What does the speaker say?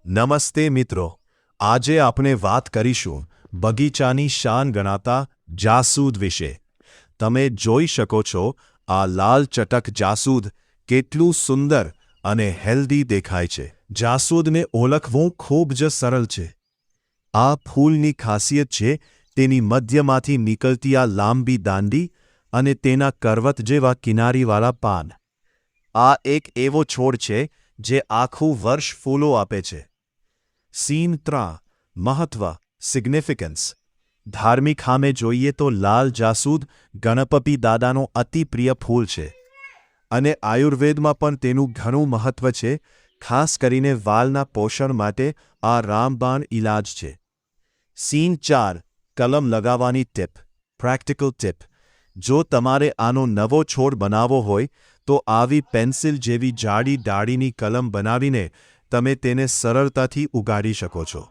નમસ્તે મિત્રો, આજે આપણે વાત કરીશું બગીચાની શાન ગણાતા જાસૂદ વિશે. તમે જોઈ શકો છો આ લાલ ચટક જાસૂદ કેટલું સુંદર અને હેલ્ધી દેખાય છે. જાસૂદને ઓળખવું ખૂબ જ સરળ છે. આ ફૂલની ખાસિયત છે તેની મધ્યમાંથી નીકળતી આ લાંબી દાંડી અને તેના કરવત જેવા કિનારીવાળા પાન. આ એક એવો છોડ છે જે આખું વર્ષ ફૂલો આપે છે. સીન 3 મહત્વ સિગ્નિફિકન્સ. ધાર્મિક હામે જોઈએ તો લાલ જાસૂદ ગણપતિ દાદાનો અતિ પ્રિય ફૂલ છે અને આયુર્વેદમાં પણ તેનું ઘણું મહત્વ છે. ખાસ કરીને વાળના પોષણ માટે આ રામબાણ ઇલાજ છે. સીન 4 કલમ લગાવવાની ટિપ. Practical tip. જો તમારે આનો નવો છોડ બનાવવો હોય તો આવી પેન્સિલ જેવી જાડી ડાળીની કલમ બનાવીને તમે તેને સરળતાથી ઉગાડી શકો છો.